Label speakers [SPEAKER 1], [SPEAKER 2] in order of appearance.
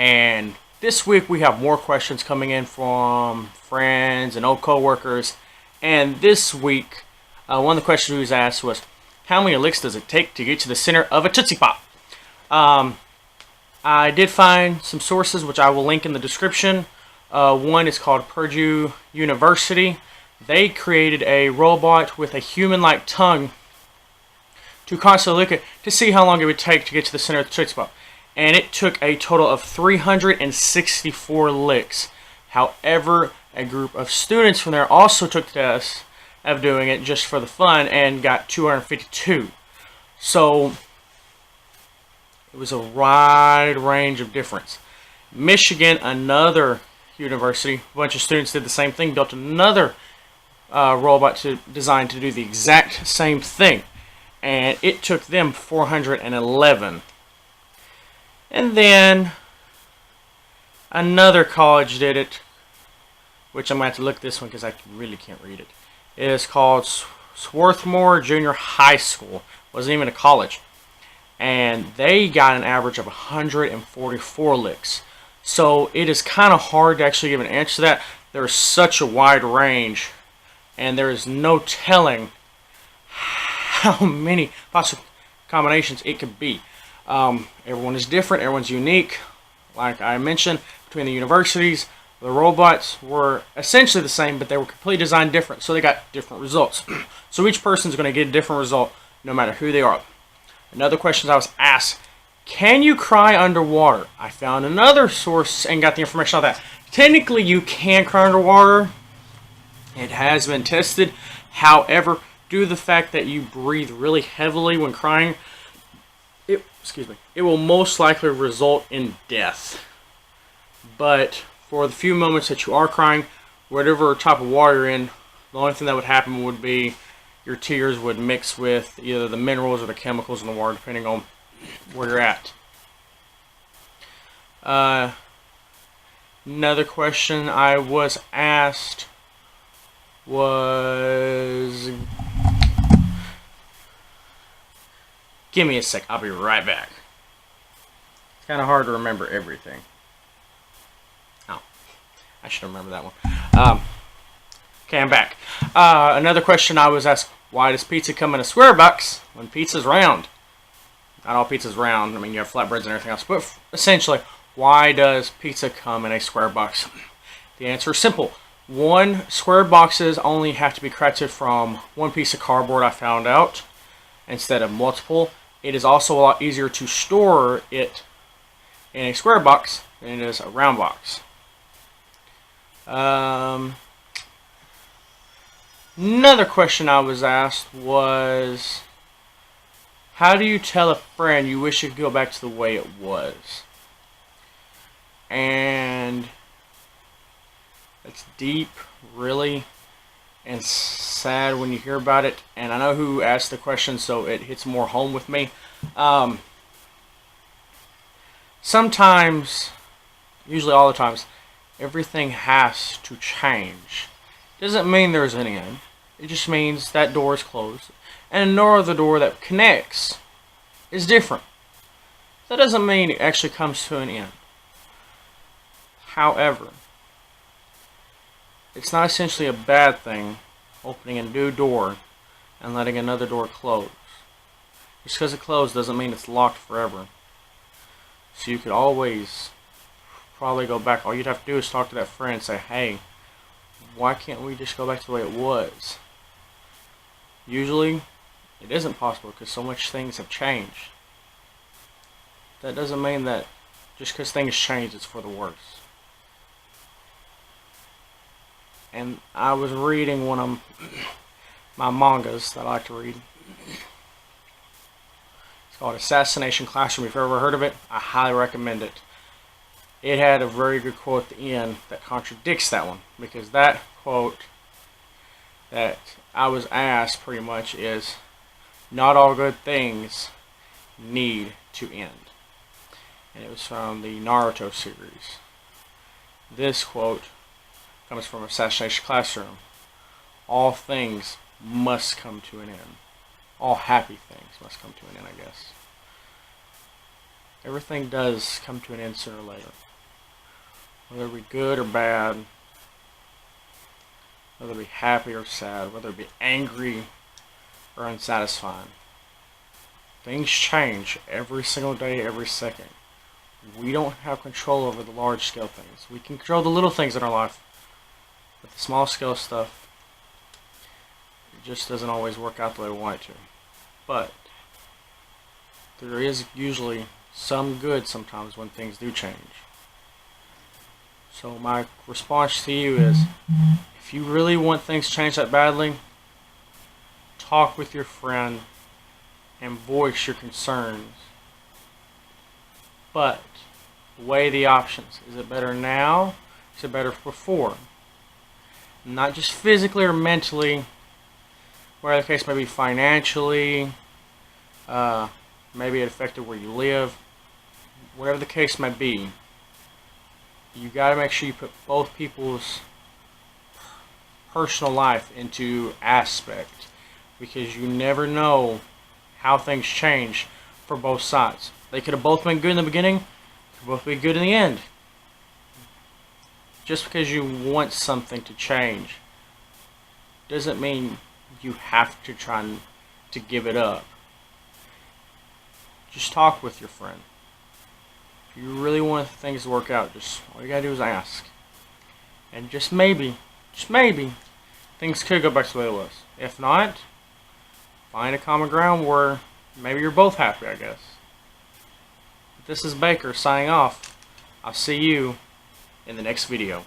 [SPEAKER 1] And this week we have more questions coming in from friends and old co-workers. And this week, one of the questions we was asked was, how many licks does it take to get to the center of a Tootsie Pop? I did find some sources which I will link in the description. One is called Purdue University. They created a robot with a human-like tongue to constantly lick it to see how long it would take to get to the center of the Tootsie Pop. And it took a total of 364 licks. However, a group of students from there also took the test of doing it just for the fun and got 252. So it was a wide range of difference. Michigan, another university, a bunch of students did the same thing, built another robot designed to do the exact same thing. And it took them 411. And then another college did it, which I'm going to have to look at this one because I really can't read it. It is called Swarthmore Junior High School. Wasn't even a college. And they got an average of 144 licks. So it is kind of hard to actually give an answer to that. There is such a wide range, and there is no telling how many possible combinations it could be. Everyone is different, everyone's unique. Like I mentioned, between the universities, the robots were essentially the same, but they were completely designed different, so they got different results. So each person is going to get a different result, no matter who they are. Another question I was asked, can you cry underwater? I found another source and got the information on that. Technically, you can cry underwater. It has been tested. However, due to the fact that you breathe really heavily when crying, it will most likely result in death. But for the few moments that you are crying, whatever type of water you're in, the only thing that would happen would be your tears would mix with either the minerals or the chemicals in the water, depending on where you're at. Another question I was asked was... Give me a sec, I'll be right back. It's kind of hard to remember everything. Oh, I should remember that one. Okay, I'm back. Another question I was asked, why does pizza come in a square box when pizza's round? Not all pizza's round. I mean, you have flatbreads and everything else. But essentially, why does pizza come in a square box? The answer is simple. One, square boxes only have to be crafted from one piece of cardboard, I found out, instead of multiple. It is also a lot easier to store it in a square box than it is a round box. Another question I was asked was, how do you tell a friend you wish it could go back to the way it was? And it's deep, really, and sad when you hear about it. And I know who asked the question, so it hits more home with me. Sometimes, usually all the times, everything has to change. Doesn't mean there's an end. It just means that door is closed, and no other door that connects is different. That doesn't mean it actually comes to an end. However, it's not essentially a bad thing opening a new door and letting another door close. Just because it closed doesn't mean it's locked forever. So you could always probably go back. All you'd have to do is talk to that friend and say, hey, why can't we just go back to the way it was? Usually, it isn't possible because so much things have changed. That doesn't mean that just because things change, it's for the worse. And I was reading one of my mangas that I like to read. It's called Assassination Classroom. If you've ever heard of it, I highly recommend it. It had a very good quote at the end that contradicts that one. Because that quote that I was asked pretty much is, not all good things need to end. And it was from the Naruto series. This quote comes from Assassination Classroom. All things must come to an end. All happy things must come to an end, I guess. Everything does come to an end sooner or later. whether it be good or bad, whether it be happy or sad, whether it be angry or unsatisfied. Things change every single day, every second. We don't have control over the large scale things. We can control the little things in our life, but the small scale stuff, it just doesn't always work out the way we want it to. But there is usually some good sometimes when things do change. So my response to you is, if you really want things changed that badly, talk with your friend and voice your concerns. But weigh the options. Is it better now? Is it better before? Not just physically or mentally, where the case may be financially, maybe it affected where you live, whatever the case may be. You got to make sure you put both people's personal life into aspect, because you never know how things change for both sides. They could have both been good in the beginning, could both be good in the end. Just because you want something to change doesn't mean you have to try to give it up. Just talk with your friend. If you really want things to work out, just all you gotta do is ask. And just maybe, things could go back to the way it was. If not, find a common ground where maybe you're both happy, I guess. This is Baker signing off. I'll see you in the next video.